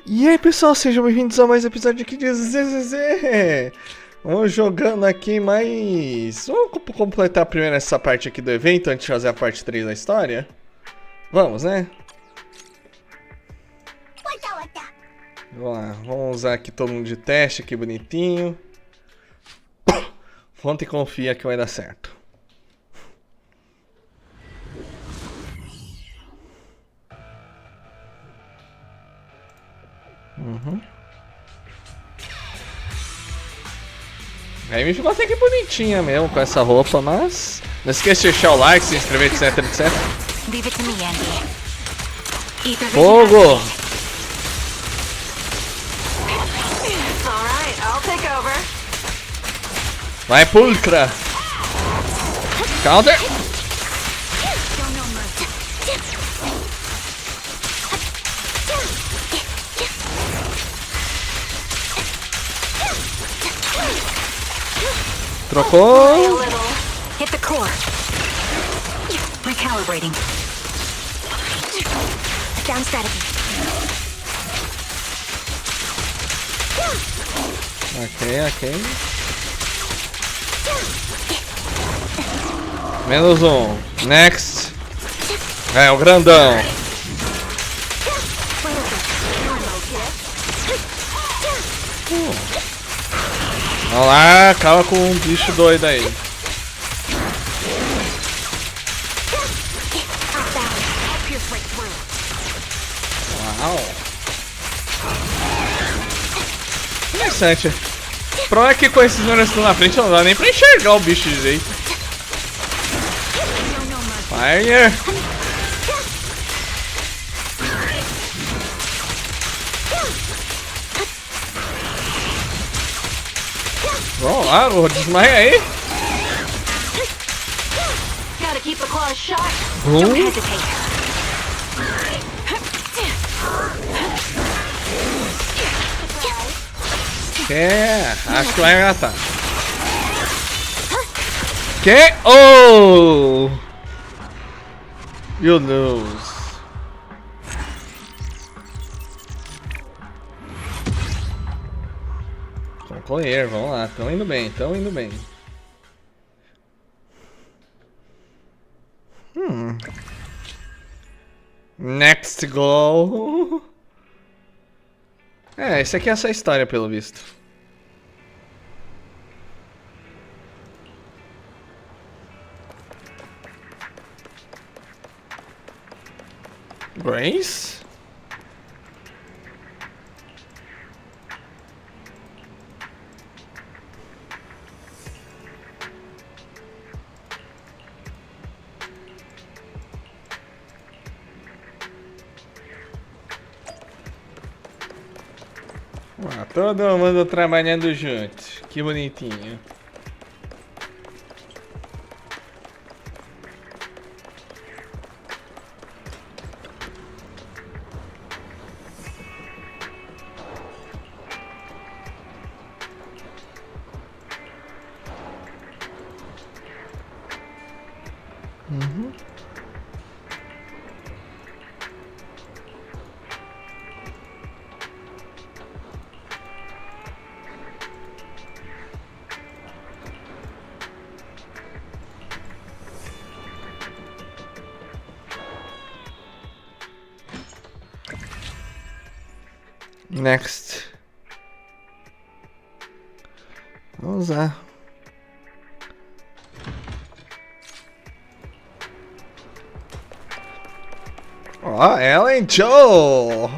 E aí pessoal, sejam bem-vindos a mais um episódio aqui de ZZZ. Vamos jogando aqui mais... Vamos completar primeiro essa parte aqui do evento antes de fazer a parte 3 da história? Vamos, né? Vamos lá, vamos usar aqui todo mundo de teste, aqui bonitinho. Conta e confia que vai dar certo. A Amy ficou até que bonitinha mesmo com essa roupa, mas... Não esqueça de deixar o like, se inscrever, etc, etc. Fogo! Vai, pulcra! Counter! Trocou! Hit the core. Recalibrating. Down strategy. Ok. Menos um. Next. É, o grandão. Vamos lá, acaba com um bicho doido aí. Uau. Interessante. O problema é que com esses números na frente não dá nem pra enxergar o bicho direito. Fire! Vamos lá, desmaia aí. Acho que vai matar. Que? Oh! Meu Deus. Concluir, vamos lá. Tão indo bem. Next goal. É, esse aqui é essa história, pelo visto. Grace? Ah, todo mundo trabalhando junto. Que bonitinho. Next. Vamos lá. Ó, ela e Joe.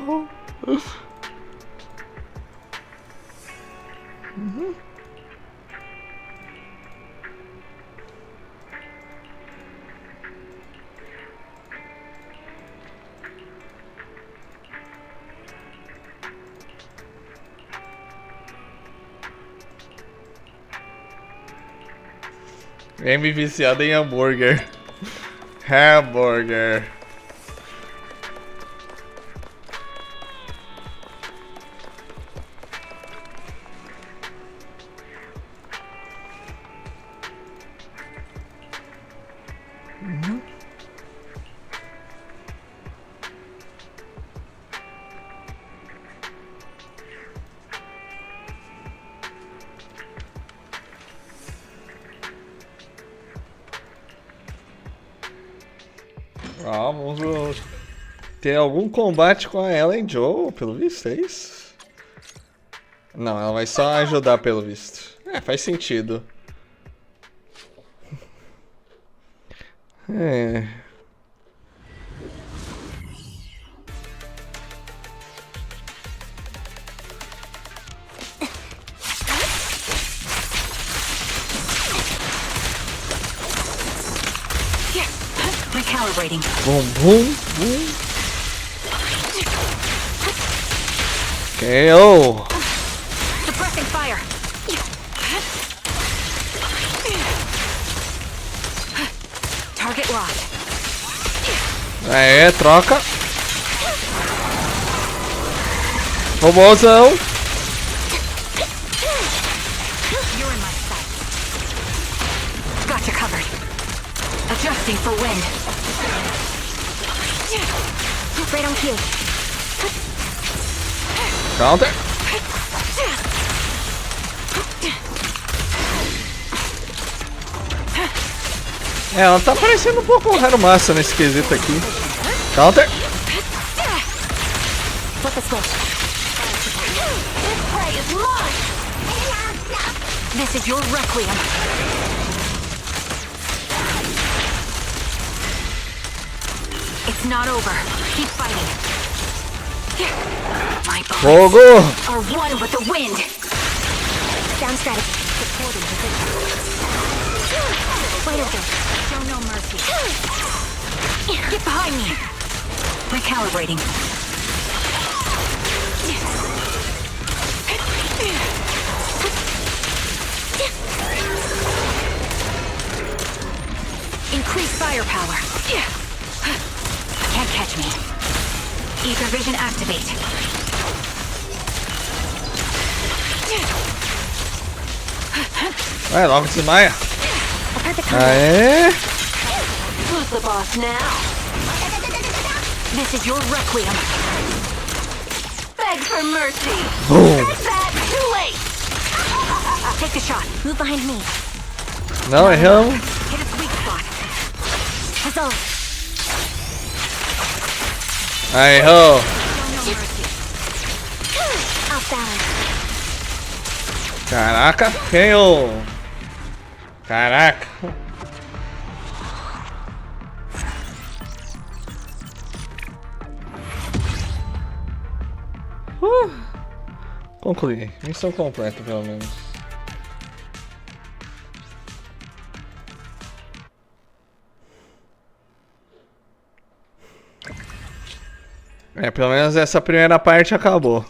Amy viciada em hambúrguer. Hambúrguer. Ah, vamos ter algum combate com a Ellen Joe, pelo visto, é isso? Não, ela vai só ajudar, pelo visto. É, faz sentido. É. Recalibrating. Bum, bum, bum. KO. Suppressing fire. Target locked. Aê, troca. Robôzão. You're in my sight. Got you covered. Adjusting for wind. Right on cue. Counter. É, ela tá parecendo um pouco raro massa nesse quesito aqui. Counter. Flip the switch. This prey is mine. This is your requiem. It's not over. Keep fighting. My Fogo. bullets are one with the wind. Sound strategy. Supporting position. Wait a bit. Show no mercy. Get behind me. Recalibrating. Increase firepower. Can't catch me. Ether vision activate. Vai, logo desmaia. Perfect. Aê. Who's the boss now? This is your requiem. Beg for mercy. Boom. Bad, too late. Take the shot. Move behind me. Não, erramos. Hit its weak spot. Resolve. Aí, ho. Show no mercy. Off balance. Caraca, KO. Caraca. Concluí. Missão completa, pelo menos. É, pelo menos essa primeira parte acabou.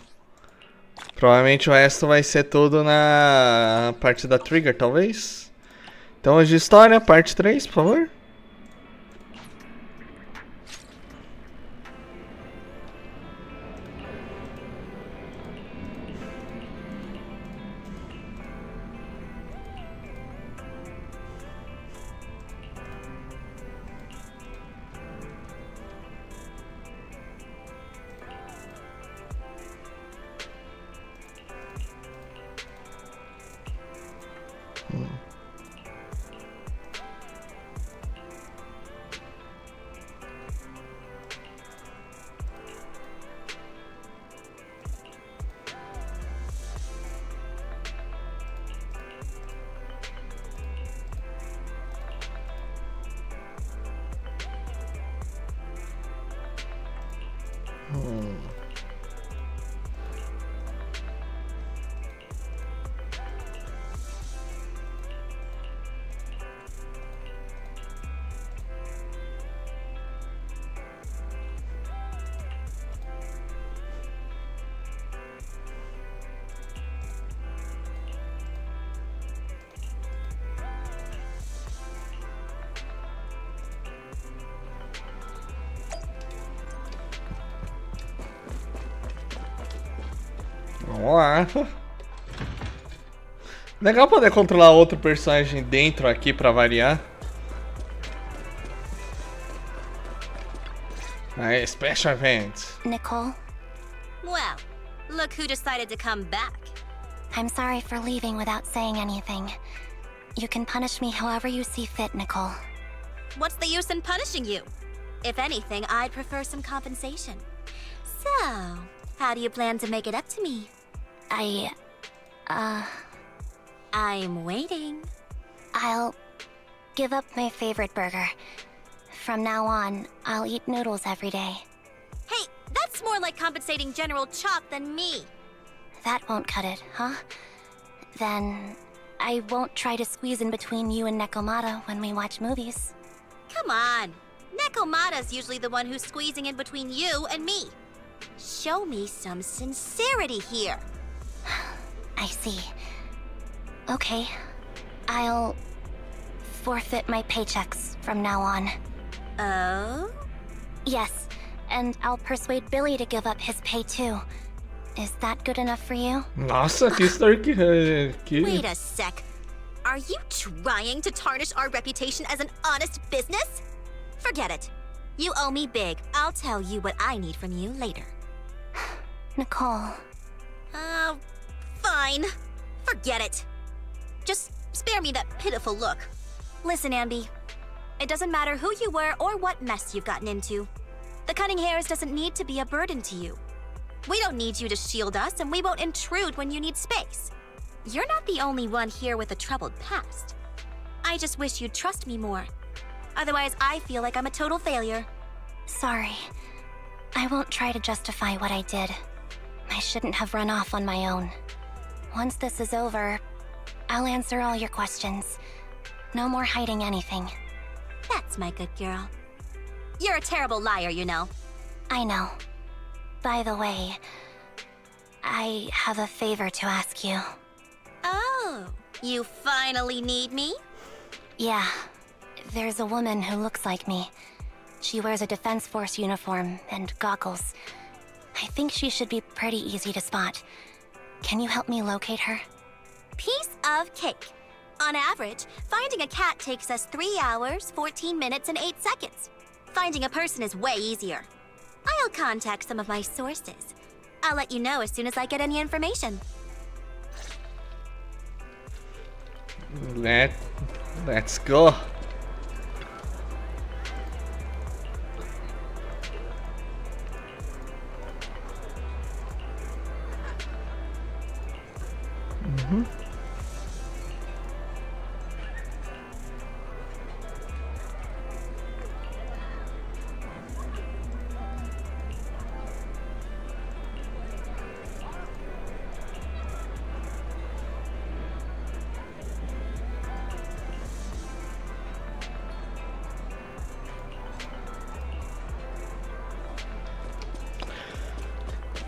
Provavelmente o resto vai ser tudo na parte da Trigger, talvez. Então, hoje história, parte 3, por favor. Vamos lá. Legal poder controlar outro personagem dentro aqui pra variar. Aí, Special Event. Nicole, Well, look who decided to come back. I'm sorry for leaving without saying anything. You can punish me however you see fit, Nicole. What's the use in punishing you? If anything, I'd prefer some compensation. So, how do you plan to make it up to me? I'm waiting. I'll give up my favorite burger. From now on, I'll eat noodles every day. Hey, that's more like compensating General Chop than me. That won't cut it, huh? Then I won't try to squeeze in between you and Nekomata when we watch movies. Come on. Nekomata's usually the one who's squeezing in between you and me. Show me some sincerity here. I see. Okay. I'll forfeit my paychecks from now on. Oh? Yes, and I'll persuade Billy to give up his pay too. Is that good enough for you? Nossa, que história que... Wait a sec. Are you trying to tarnish our reputation as an honest business? Forget it. You owe me big. I'll tell you what I need from you later. Nicole. Fine. Forget it. Just spare me that pitiful look. Listen, Ambi. It doesn't matter who you were or what mess you've gotten into. The cunning hairs doesn't need to be a burden to you. We don't need you to shield us, and we won't intrude when you need space. You're not the only one here with a troubled past. I just wish you'd trust me more. Otherwise, I feel like I'm a total failure. Sorry. I won't try to justify what I did. I shouldn't have run off on my own. Once this is over, I'll answer all your questions. No more hiding anything. That's my good girl. You're a terrible liar, you know. I know. By the way, I have a favor to ask you. Oh, you finally need me? Yeah. There's a woman who looks like me. She wears a Defense Force uniform and goggles. I think she should be pretty easy to spot. Can you help me locate her? Piece of cake. On average, finding a cat takes us 3 hours, 14 minutes, and 8 seconds. Finding a person is way easier. I'll contact some of my sources. I'll let you know as soon as I get any information. Let's go.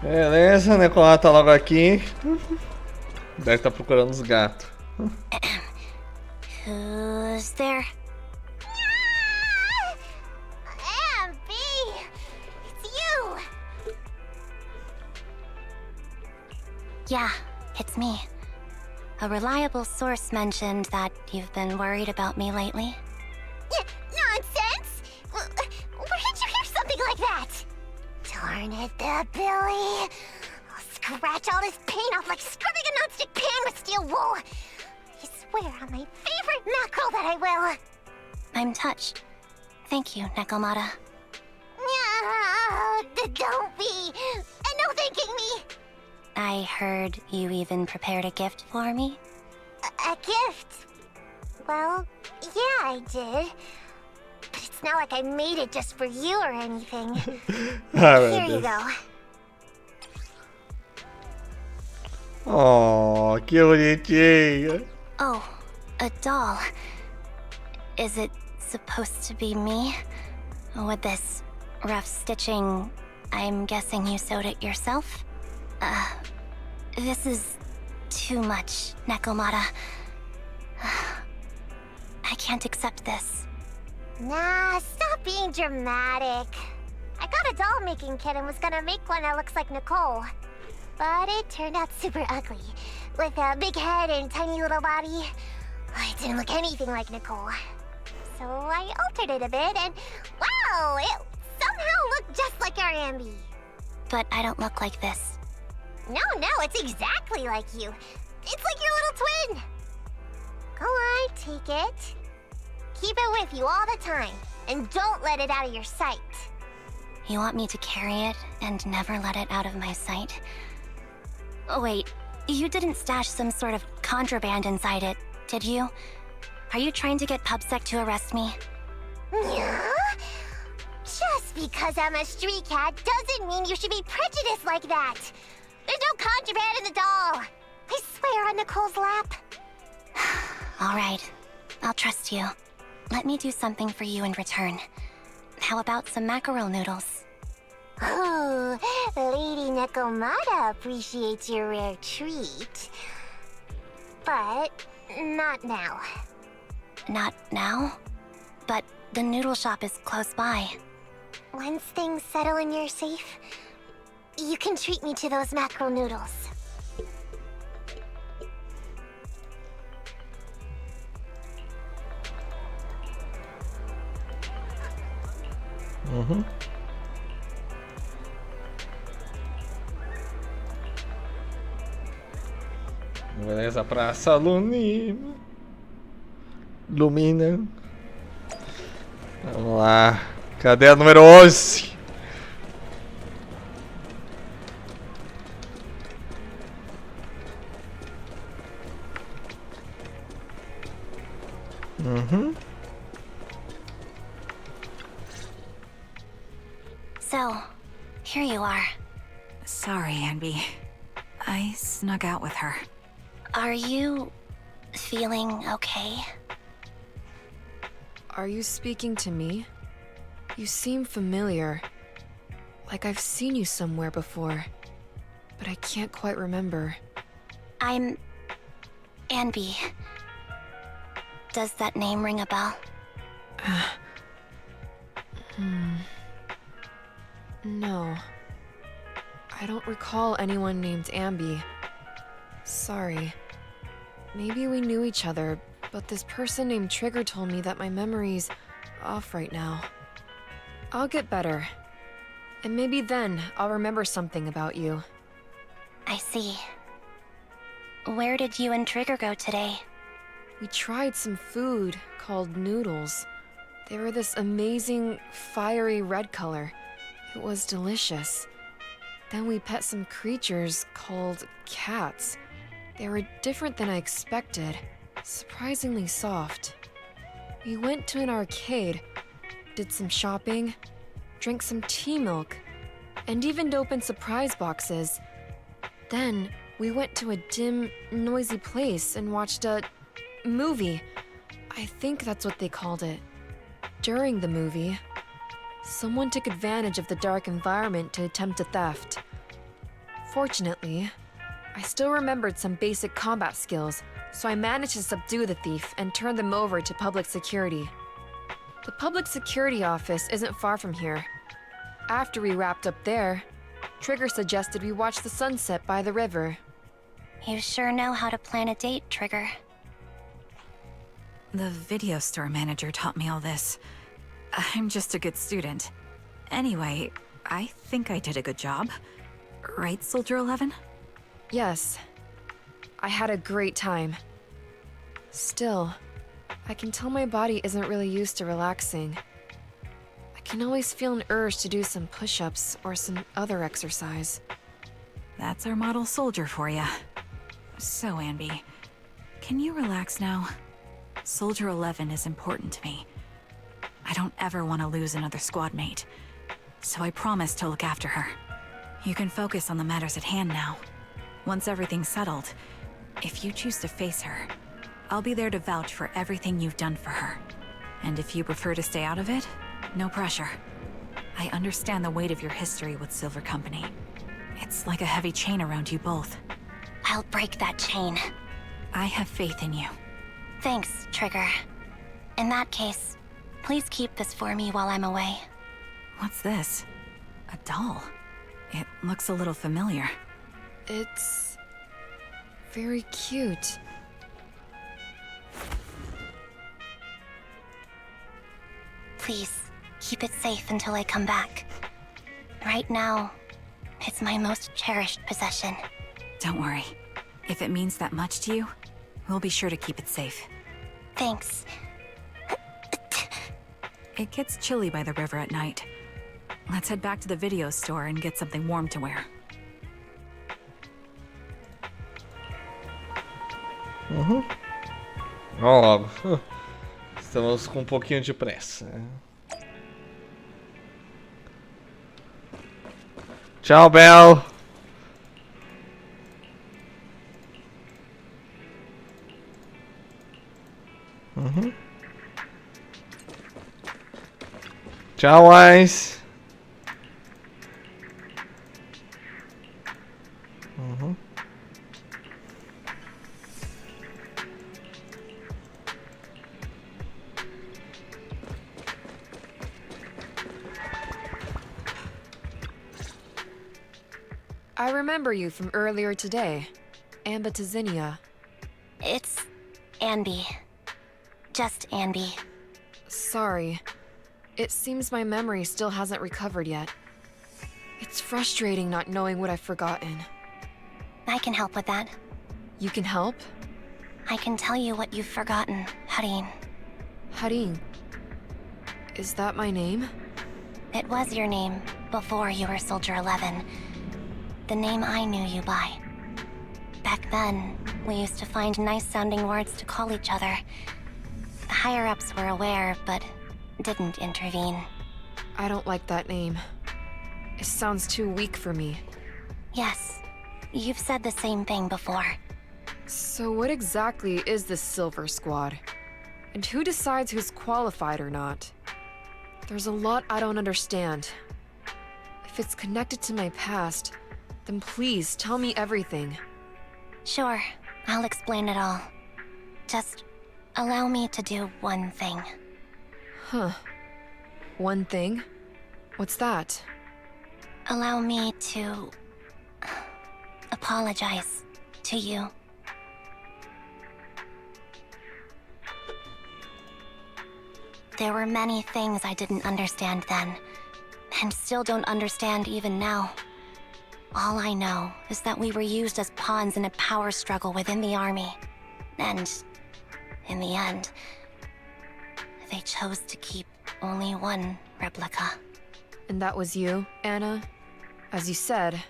Beleza, Nekomata tá logo aqui. Deve estar procurando os gatos. Who's there? Ambi! It's you! Yeah, it's me. A reliable source mentioned that you've been worried about me lately. Nonsense! Where did you hear something like that? Darn it, Billy. I'll scratch all this paint off like scrubbing a nonstick pan with steel wool. I swear on my favorite mackerel that I will. I'm touched. Thank you, Nekomata. Don't be. And no thanking me. I heard you even prepared a gift for me. A gift? Well, yeah, I did. But it's not like I made it just for you or anything. Here you go. Oh, que bonitinho. Oh, a doll. Is it supposed to be me? With this rough stitching, I'm guessing you sewed it yourself? This is too much, Nekomata. I can't accept this. Nah, stop being dramatic. I got a doll making kit and was gonna make one that looks like Nicole. But it turned out super ugly, with a big head and tiny little body. It didn't look anything like Nicole. So I altered it a bit and, wow, it somehow looked just like our Ambi. But I don't look like this. No, it's exactly like you. It's like your little twin. Go on, take it. Keep it with you all the time. and don't let it out of your sight. You want me to carry it and never let it out of my sight? Oh, wait, you didn't stash some sort of contraband inside it, did you? Are you trying to get PubSec to arrest me? Yeah? Just because I'm a street cat doesn't mean you should be prejudiced like that. There's no contraband in the doll. I swear on Nicole's lap. All right, I'll trust you. Let me do something for you in return. How about some mackerel noodles? Oh, Lady Nekomata appreciates your rare treat. But not now. Not now? But the noodle shop is close by. Once things settle and you're safe, you can treat me to those mackerel noodles. Beleza, Praça Lumina. Vamos lá. Cadê a número 11? So, here you are. Sorry, Anby. I snuck out with her. Are you feeling okay? Are you speaking to me? You seem familiar. Like I've seen you somewhere before. But I can't quite remember. I'm Anby. Does that name ring a bell? No. I don't recall anyone named Ambi. Sorry. Maybe we knew each other, but this person named Trigger told me that my memory's off right now. I'll get better. And maybe then I'll remember something about you. I see. Where did you and Trigger go today? We tried some food called noodles. They were this amazing, fiery red color. It was delicious. Then we pet some creatures called cats. They were different than I expected, surprisingly soft. We went to an arcade, did some shopping, drank some tea milk, and even opened surprise boxes. Then we went to a dim, noisy place and watched a movie. I think that's what they called it. During the movie, someone took advantage of the dark environment to attempt a theft. Fortunately, I still remembered some basic combat skills, so I managed to subdue the thief and turn them over to public security. The public security office isn't far from here. After we wrapped up there, Trigger suggested we watch the sunset by the river. You sure know how to plan a date, Trigger. The video store manager taught me all this. I'm just a good student. Anyway, I think I did a good job. Right, Soldier 11? Yes. I had a great time. Still, I can tell my body isn't really used to relaxing. I can always feel an urge to do some push-ups or some other exercise. That's our model soldier for ya. So, Anby, can you relax now? Soldier 11 is important to me. I don't ever want to lose another squad mate, so I promise to look after her. You can focus on the matters at hand now. Once everything's settled, if you choose to face her, I'll be there to vouch for everything you've done for her. And if you prefer to stay out of it, no pressure. I understand the weight of your history with Silver Company. It's like a heavy chain around you both. I'll break that chain. I have faith in you. Thanks, Trigger. In that case, please keep this for me while I'm away. What's this? A doll? It looks a little familiar. It's very cute. Please, keep it safe until I come back. Right now, it's my most cherished possession. Don't worry. If it means that much to you, we'll be sure to keep it safe. Thanks. It gets chilly by the river at night. Let's head back to the video store and get something warm to wear. Vamos logo. Estamos com um pouquinho de pressa. Tchau, Bel. Tchau, Ice. I remember you from earlier today. Ambitizinia. It's Andy. Just Andy. Sorry. It seems my memory still hasn't recovered yet. It's frustrating not knowing what I've forgotten. I can help with that. You can help? I can tell you what you've forgotten, Harin. Harin. Is that my name? It was your name before you were Soldier 11. The name I knew you by. Back then, we used to find nice-sounding words to call each other. The higher-ups were aware, but didn't intervene. I don't like that name. It sounds too weak for me. Yes, you've said the same thing before. So what exactly is this Silver Squad? And who decides who's qualified or not? There's a lot I don't understand. If it's connected to my past, then please tell me everything. Sure, I'll explain it all. Just allow me to do one thing. Huh. One thing? What's that? Allow me to apologize to you. There were many things I didn't understand then, and still don't understand even now. All I know is that we were used as pawns in a power struggle within the army. And in the end, they chose to keep only one replica. And that was you, Anna? As you said,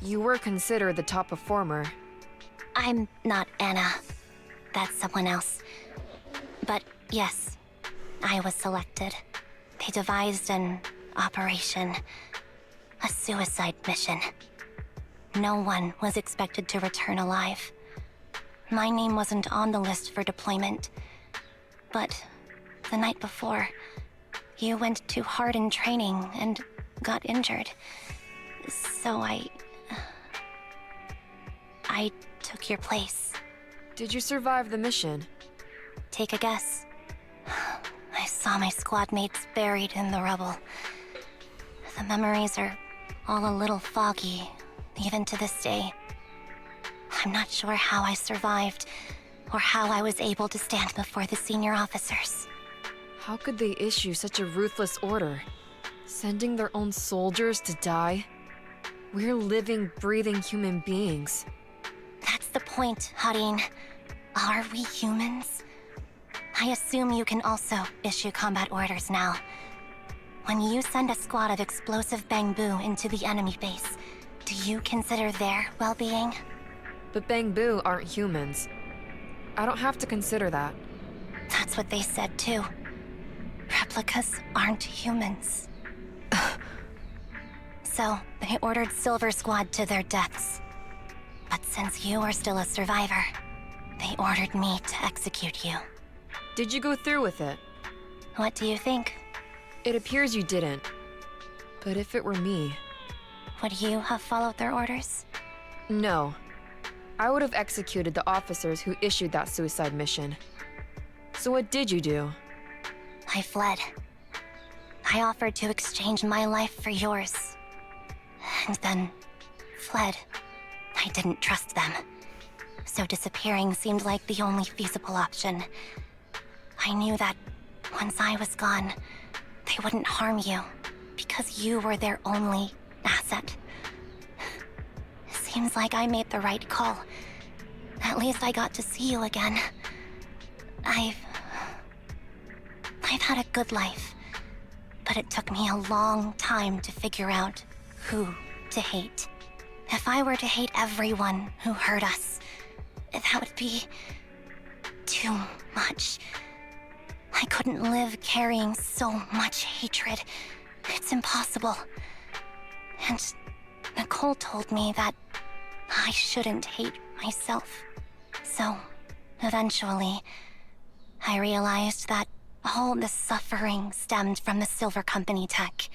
you were considered the top performer. I'm not Anna. That's someone else. But yes, I was selected. They devised an operation. A suicide mission. No one was expected to return alive. My name wasn't on the list for deployment. But the night before, you went too hard in training and got injured. So I took your place. Did you survive the mission? Take a guess. I saw my squad mates buried in the rubble. The memories are all a little foggy, even to this day. I'm not sure how I survived, or how I was able to stand before the senior officers. How could they issue such a ruthless order? Sending their own soldiers to die? We're living, breathing human beings. That's the point, Harin. Are we humans? I assume you can also issue combat orders now. When you send a squad of explosive bamboo into the enemy base, do you consider their well-being? But Bangbu aren't humans. I don't have to consider that. That's what they said too. Replicas aren't humans. So, they ordered Silver Squad to their deaths. But since you are still a survivor, they ordered me to execute you. Did you go through with it? What do you think? It appears you didn't. But if it were me... Would you have followed their orders? No. I would have executed the officers who issued that suicide mission. So what did you do? I fled. I offered to exchange my life for yours. And then fled. I didn't trust them. So disappearing seemed like the only feasible option. I knew that once I was gone, they wouldn't harm you, because you were their only asset. Seems like I made the right call. At least I got to see you again. I've had a good life. but it took me a long time to figure out who to hate. If I were to hate everyone who hurt us, that would be too much. I couldn't live carrying so much hatred. It's impossible. And Nicole told me that I shouldn't hate myself. So, eventually, I realized that all the suffering stemmed from the Silver Company tech,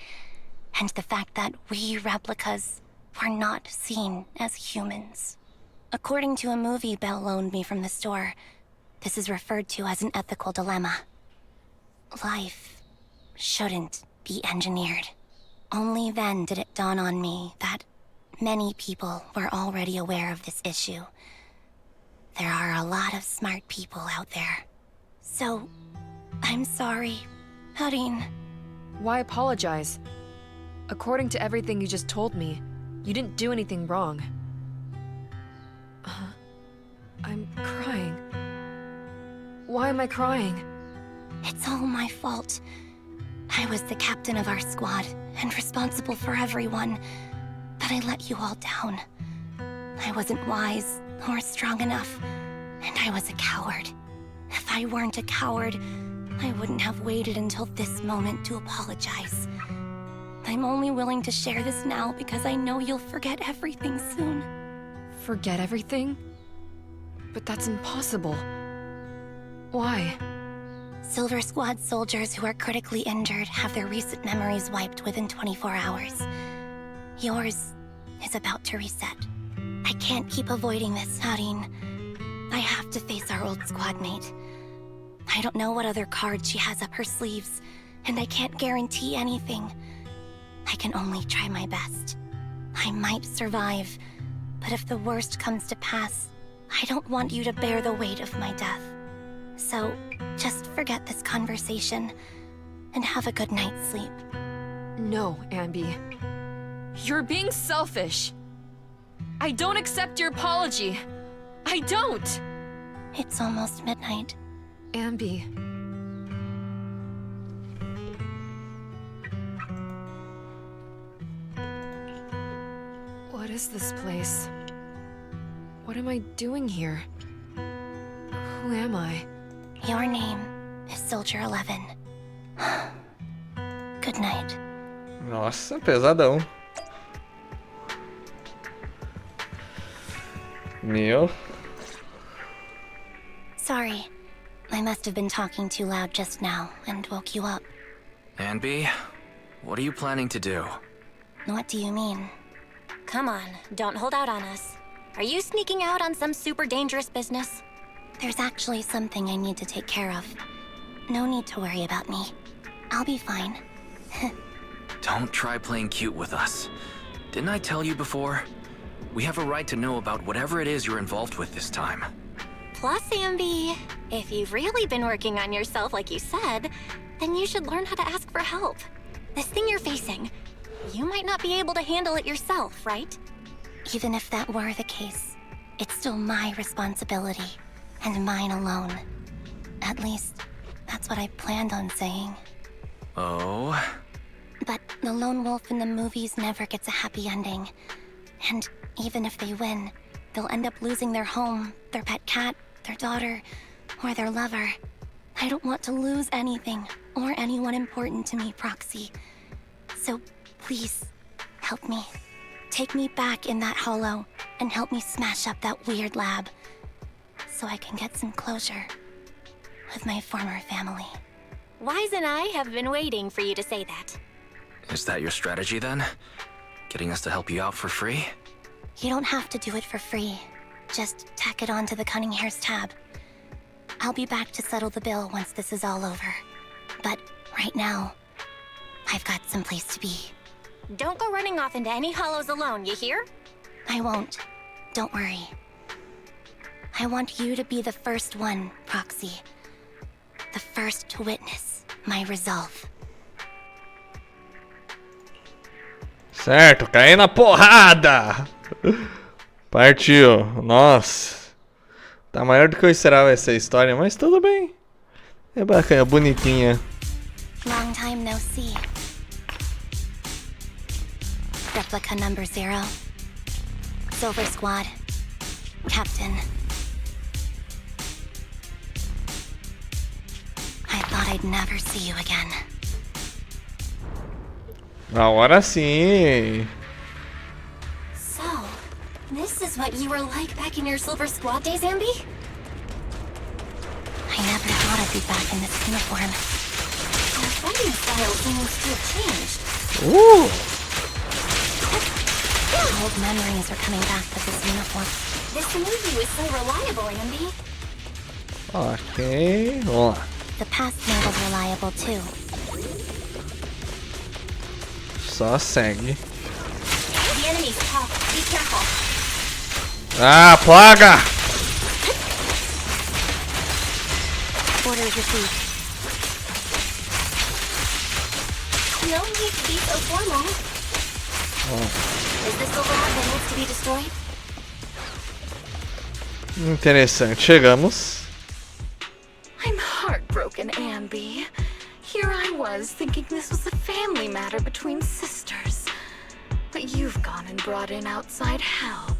and the fact that we replicas were not seen as humans. According to a movie Belle loaned me from the store, this is referred to as an ethical dilemma. Life shouldn't be engineered. Only then did it dawn on me that many people were already aware of this issue. There are a lot of smart people out there. So, I'm sorry, Harin. Why apologize? According to everything you just told me, you didn't do anything wrong. I'm crying. Why am I crying? It's all my fault. I was the captain of our squad and responsible for everyone, but I let you all down. I wasn't wise or strong enough, and I was a coward. If I weren't a coward, I wouldn't have waited until this moment to apologize. I'm only willing to share this now because I know you'll forget everything soon. Forget everything? But that's impossible. Why? Silver Squad soldiers who are critically injured have their recent memories wiped within 24 hours. Yours is about to reset. I can't keep avoiding this, Harin. I have to face our old squad mate. I don't know what other cards she has up her sleeves, and I can't guarantee anything. I can only try my best. I might survive, but if the worst comes to pass, I don't want you to bear the weight of my death. So, just forget this conversation, and have a good night's sleep. No, Ambi. You're being selfish. I don't accept your apology. I don't! It's almost midnight. Ambi. What is this place? What am I doing here? Who am I? Your name is Soldier 11. Good night. Nossa, pesadão. Meu. Sorry. I must have been talking too loud just now and woke you up. Anby, what are you planning to do? What do you mean? Come on, don't hold out on us. Are you sneaking out on some super dangerous business? There's actually something I need to take care of. No need to worry about me. I'll be fine. Don't try playing cute with us. Didn't I tell you before? We have a right to know about whatever it is you're involved with this time. Plus, Amby, if you've really been working on yourself like you said, then you should learn how to ask for help. This thing you're facing, you might not be able to handle it yourself, right? Even if that were the case, it's still my responsibility, and mine alone. At least, that's what I planned on saying. Oh? But the lone wolf in the movies never gets a happy ending. And even if they win, they'll end up losing their home, their pet cat, their daughter, or their lover. I don't want to lose anything, or anyone important to me, Proxy. So, please, help me. Take me back in that hollow, and help me smash up that weird lab, so I can get some closure with my former family. Wise and I have been waiting for you to say that. Is that your strategy then? Getting us to help you out for free? You don't have to do it for free. Just tack it onto the Cunning Hair's tab. I'll be back to settle the bill once this is all over. But right now, I've got someplace to be. Don't go running off into any hollows alone, you hear? I won't. Don't worry. I want you to be the first one, Proxy. The first to witness my resolve. Certo, caí na porrada! Partiu. Nossa. Tá maior do que eu esperava essa história, mas tudo bem. É bacana, bonitinha. Long time no see. Replica number 0. Silver Squad. Captain. I thought I'd never see you again. Agora sim. So, this is what you were like back in your Silver Squad days, Ambi? I never thought I'd be back in this uniform. Your fighting style seems to have changed. Ooh. Old memories are coming back with this uniform. This movie was so reliable, Ambi. Ok, vamos lá. The past made us reliable too. Só segue. The enemy's tough. Be careful. Ah, plaga! Orders received. No need to be so formal. Is this the lab that needs to be destroyed? Interessante, chegamos. I'm heartbroken, Ambi. Here I was thinking this was a family matter between sisters. But you've gone and brought in outside help.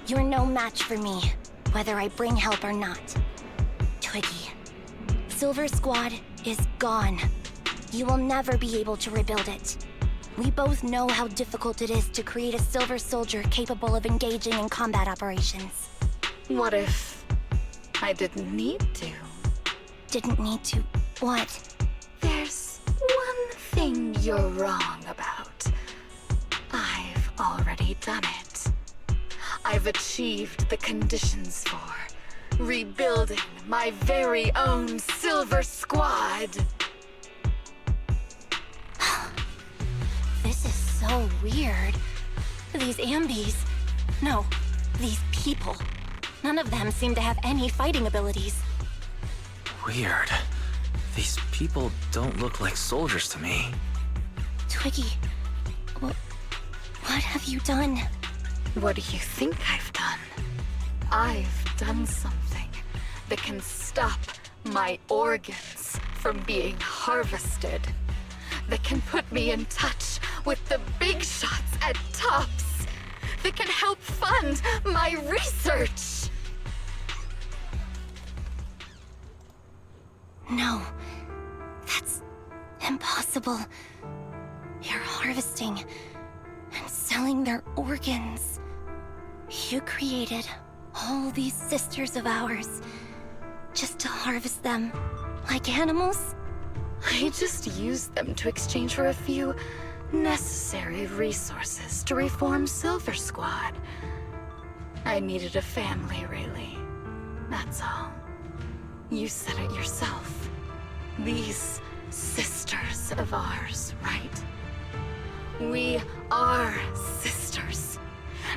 You're no match for me, whether I bring help or not. Twiggy, Silver Squad is gone. You will never be able to rebuild it. We both know how difficult it is to create a Silver Soldier capable of engaging in combat operations. What if I didn't need to? Didn't need to. What? There's one thing you're wrong about. I've already done it. I've achieved the conditions for rebuilding my very own Silver Squad. This is so weird. These Ambis. No, these people. None of them seem to have any fighting abilities. Weird. These people don't look like soldiers to me. Twiggy, what have you done? What do you think I've done? I've done something that can stop my organs from being harvested. That can put me in touch with the big shots at Tops. That can help fund my research. No, that's impossible. You're harvesting and selling their organs. You created all these sisters of ours just to harvest them like animals? I just used them to exchange for a few necessary resources to reform Silver Squad. I needed a family, really. That's all. You said it yourself. These sisters of ours, right? We are sisters.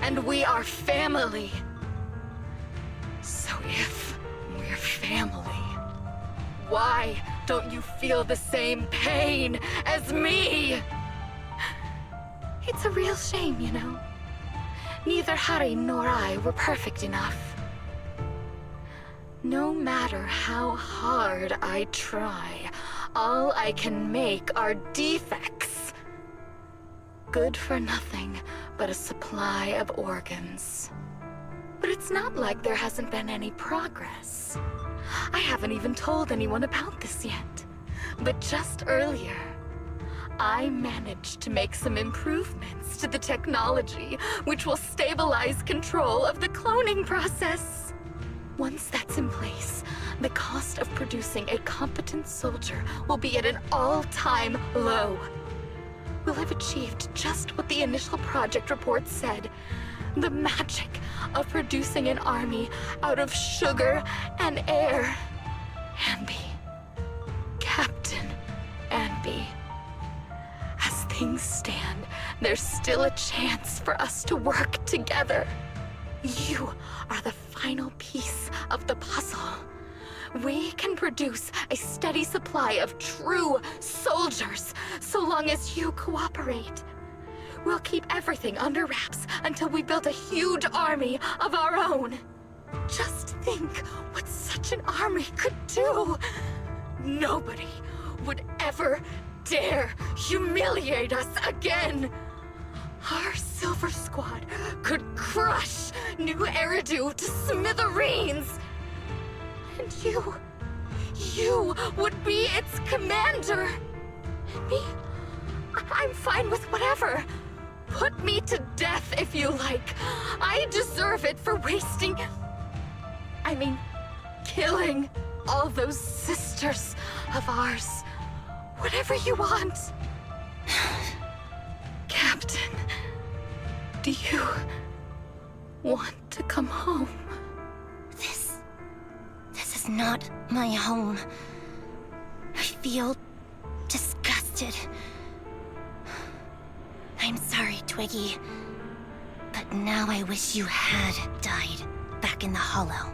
And we are family. So if we're family, why don't you feel the same pain as me? It's a real shame, you know. Neither Hari nor I were perfect enough. No matter how hard I try, all I can make are defects. Good for nothing but a supply of organs. But it's not like there hasn't been any progress. I haven't even told anyone about this yet. But just earlier, I managed to make some improvements to the technology which will stabilize control of the cloning process. Once that's in place, the cost of producing a competent soldier will be at an all-time low. We'll have achieved just what the initial project report said. The magic of producing an army out of sugar and air. Ambi. Captain Ambi. As things stand, there's still a chance for us to work together. You are the final piece of the puzzle. We can produce a steady supply of true soldiers so long as you cooperate. We'll keep everything under wraps until we build a huge army of our own. Just think what such an army could do. Nobody would ever dare humiliate us again. our Silver Squad could crush New Eridu to smithereens. And you would be its commander. And me, I'm fine with whatever. Put me to death if you like. I deserve it for killing all those sisters of ours. Whatever you want. Captain, do you want to come home? This is not my home. I feel disgusted. I'm sorry, Twiggy. But now I wish you had died back in the hollow.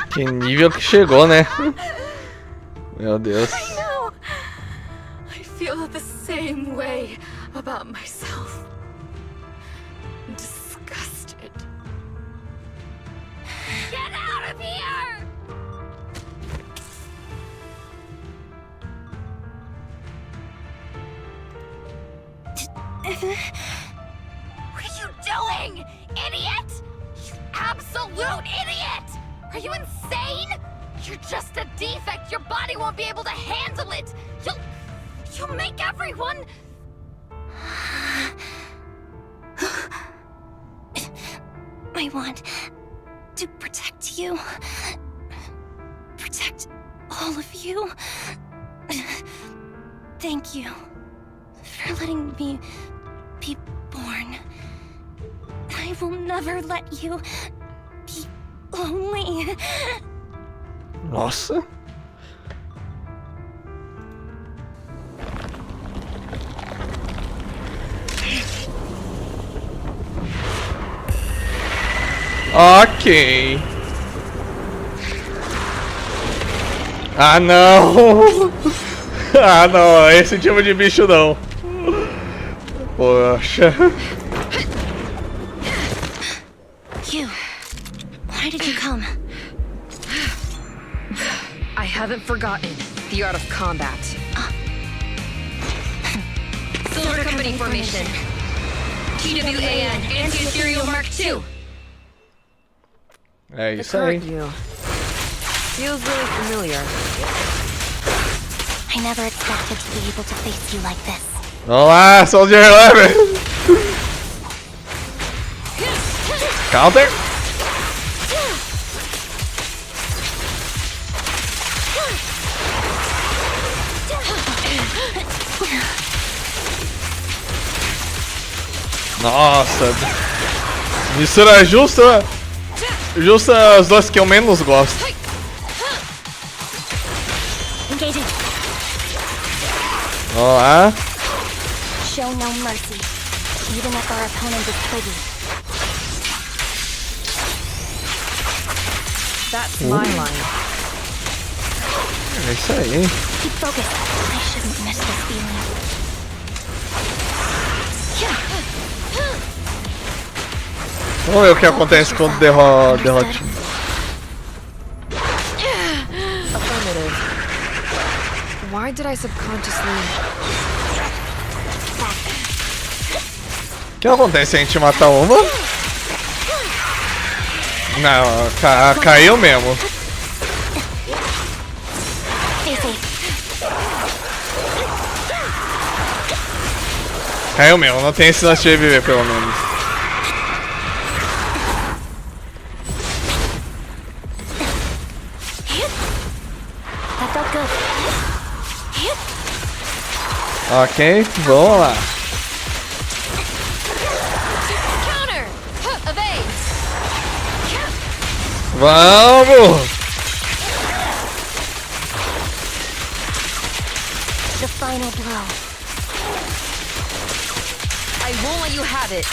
Que nível que chegou, né? Meu Deus. I know. I feel the same way about myself. Disgusted. Get out of here! What are you doing, idiot? You absolute idiot! Are you insane? You're just a defect. Your body won't be able to handle it. You'll make everyone. I want to protect you. Protect all of you. Thank you for letting me be born. I will never let you be lonely. Nossa. Ok. Ah, não. Ah, não. Esse tipo de bicho não. Poxa. You. Why did you come? I haven't forgotten the art of combat. Silver Company formation. TWAN, Anti-Ethereal Mark II. É The isso aí. current you feels really familiar. I never expected to be able to face you like this. Vamos lá, Soldier 11. Counter. Nossa. Mistura justa. Justa as duas que eu menos gosto. Engaging. Vamos lá. Show no mercy, even if our opponent is Twiggy. That's my line. É isso aí. Keep focused. I shouldn't miss this feeling. Vamos ver o que acontece quando derrote. Affirmative. Why did I subconsciously... O que acontece se a gente matar uma? Não, caiu mesmo. Stay safe. Caiu mesmo, não tem esse lance de reviver pelo menos. That felt good. Ok, vamos lá. Counter! Evade! Vamos! The final blow. I won't let you have it.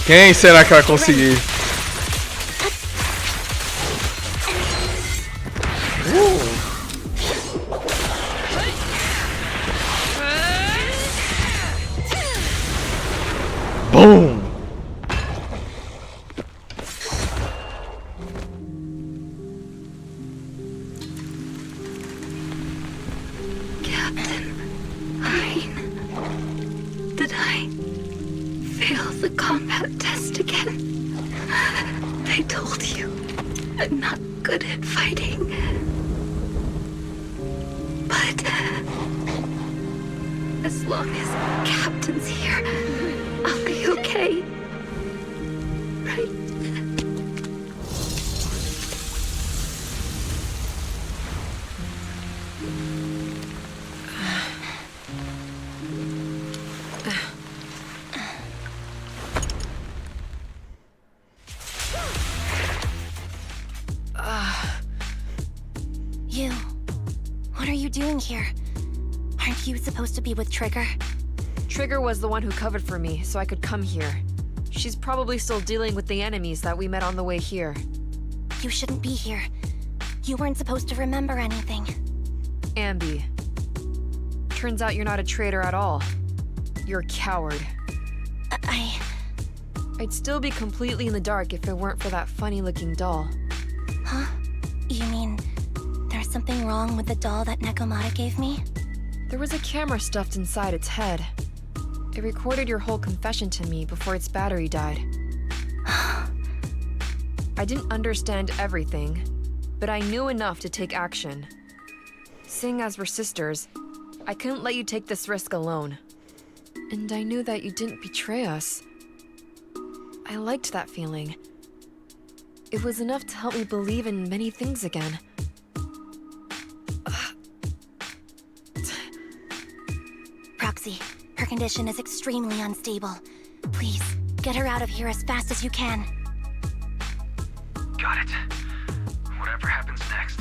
Quem será que vai conseguir? Boom! Captain. I fail the combat test again? They told you I'm not good at fighting. But as long as Captain's here, I'll be okay. Right? You. What are you doing here? Aren't you supposed to be with Trigger? Trigger was the one who covered for me, so I could come here. She's probably still dealing with the enemies that we met on the way here. You shouldn't be here. You weren't supposed to remember anything. Ambi. Turns out you're not a traitor at all. You're a coward. I'd still be completely in the dark if it weren't for that funny-looking doll. Huh? You mean there's something wrong with the doll that Nekomata gave me? There was a camera stuffed inside its head. It recorded your whole confession to me before its battery died. I didn't understand everything, but I knew enough to take action. Seeing as we're sisters, I couldn't let you take this risk alone. And I knew that you didn't betray us. I liked that feeling. It was enough to help me believe in many things again. Proxy, her condition is extremely unstable. Please, get her out of here as fast as you can. Got it. Whatever happens next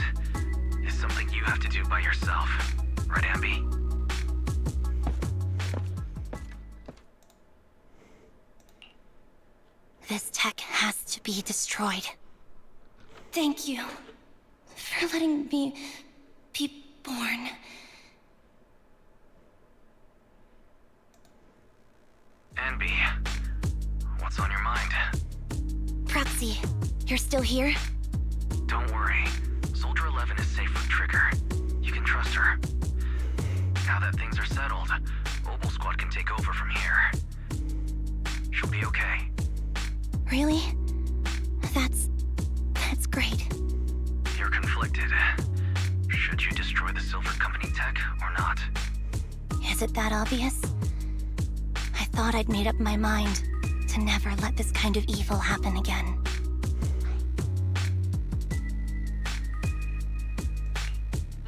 is something you have to do by yourself. Right, Ambi? This tech has to be destroyed. Thank you for letting me be born. Ambi, what's on your mind? Proxy, you're still here? Don't worry. Soldier 11 is safe with Trigger. You can trust her. Now that things are settled, Mobile Squad can take over from here. She'll be okay. Really? That's great. You're conflicted. Should you destroy the Silver Company tech or not? Is it that obvious? I thought I'd made up my mind to never let this kind of evil happen again.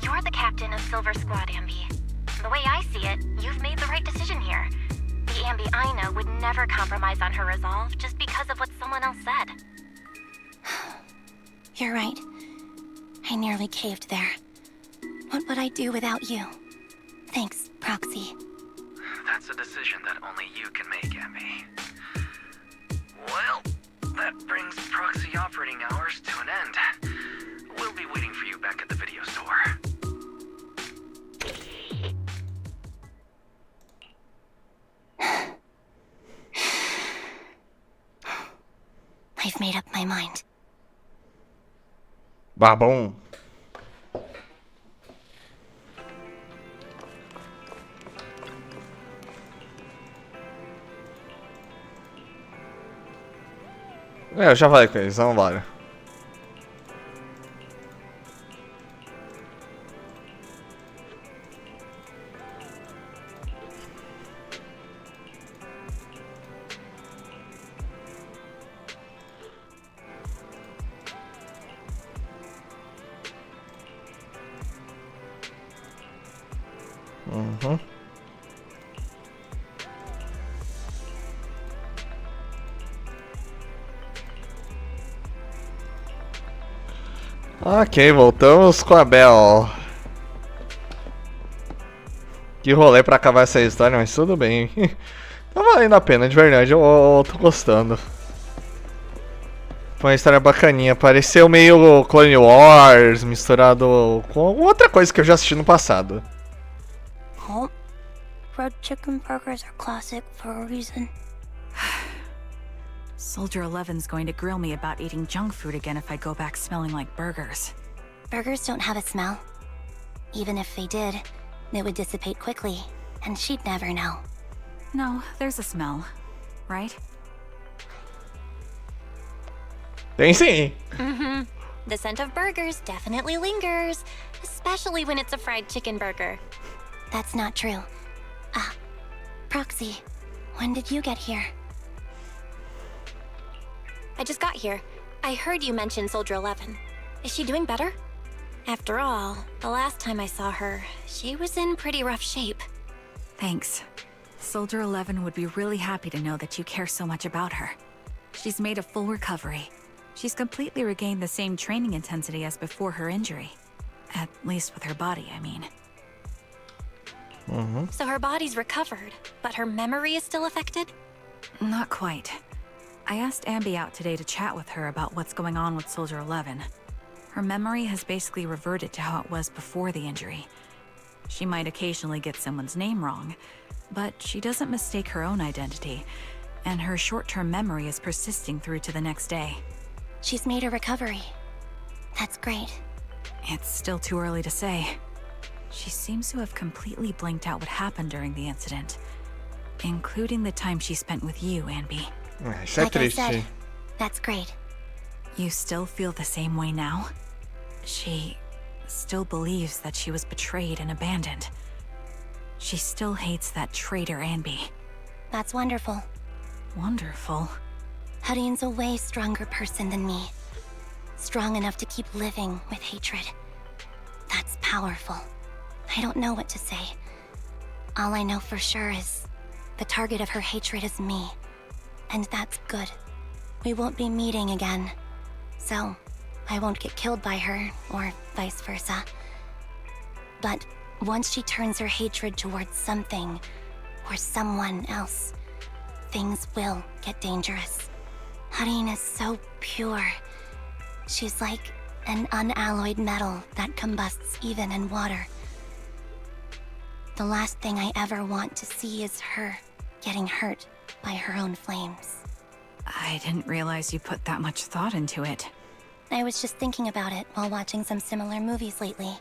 You're the captain of Silver Squad, Ambi. The way I see it, you've made the right decision here. The Ambi I know would never compromise on her resolve just because of what someone else said. You're right. I nearly caved there. What would I do without you? Thanks, Proxy. That's a decision that only you can make, Ambi. Well, that brings proxy operating hours to an end. We'll be waiting for you back at the video store. I've made up my mind. Babum. Eu já falei com eles, vamos embora. Ok, voltamos com a Bel. Que rolê pra acabar essa história, mas tudo bem. Tá valendo a pena, de verdade, eu tô gostando. Foi uma história bacaninha, pareceu meio Clone Wars misturado com alguma outra coisa que eu já assisti no passado. Oh, red chicken burgers are classic for a reason. Soldier 11's going to grill me about eating junk food again if I go back smelling like burgers. Burgers don't have a smell. Even if they did, it would dissipate quickly, and she'd never know. No, there's a smell, right? Tem sim. Mm-hmm. The scent of burgers definitely lingers, especially when it's a fried chicken burger. That's not true. Proxy, when did you get here? I just got here. I heard you mention Soldier 11. Is she doing better? After all, the last time I saw her, she was in pretty rough shape. Thanks. Soldier 11 would be really happy to know that you care so much about her. She's made a full recovery. She's completely regained the same training intensity as before her injury. At least with her body, I mean. So her body's recovered, but her memory is still affected? Not quite. I asked Ambi out today to chat with her about what's going on with Soldier 11. Her memory has basically reverted to how it was before the injury. She might occasionally get someone's name wrong, but she doesn't mistake her own identity, and her short-term memory is persisting through to the next day. She's made a recovery. That's great. It's still too early to say. She seems to have completely blanked out what happened during the incident, including the time she spent with you, Ambi. Isso é Like I triste. said, that's great. You still feel the same way now? She still believes that she was betrayed and abandoned. She still hates that traitor Ambi. That's wonderful. Wonderful. Hadine's a way stronger person than me. Strong enough to keep living with hatred. That's powerful. I don't know what to say. All I know for sure is the target of her hatred is me. And that's good. We won't be meeting again. So, I won't get killed by her, or vice versa. But once she turns her hatred towards something, or someone else, things will get dangerous. Hadine is so pure. She's like an unalloyed metal that combusts even in water. The last thing I ever want to see is her getting hurt by her own flames. I didn't realize you put that much thought into it. I was just thinking about it while watching some similar movies lately.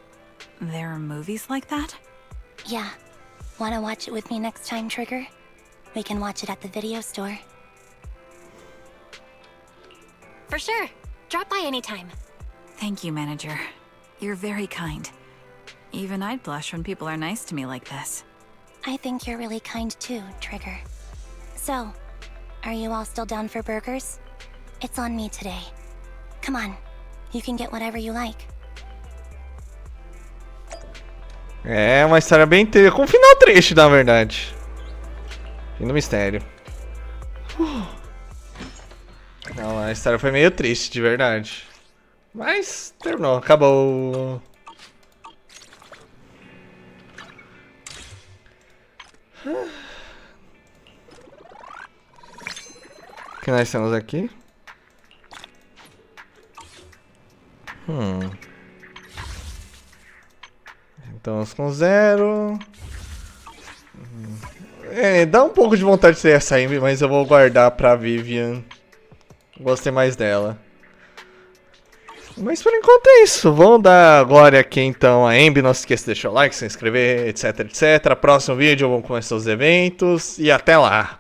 There are movies like that? Yeah. Wanna watch it with me next time, Trigger? We can watch it at the video store. For sure. Drop by anytime. Thank you, Manager. You're very kind. Even I'd blush when people are nice to me like this. I think you're really kind too, Trigger. So, are you all still down for burgers? It's on me today. Come on, you can get whatever you like. É uma história bem triste, com um final triste, na verdade. Fim do mistério. Não, a história foi meio triste, de verdade. Mas terminou, acabou. O que nós temos aqui? Estamos com 0. É, dá um pouco de vontade de ser essa Amy, mas eu vou guardar pra Vivian. Gostei mais dela. Mas por enquanto é isso. Vamos dar glória aqui então a Ambi. Não se esqueça de deixar o like, se inscrever, etc, etc. Próximo vídeo vamos começar os eventos. E até lá.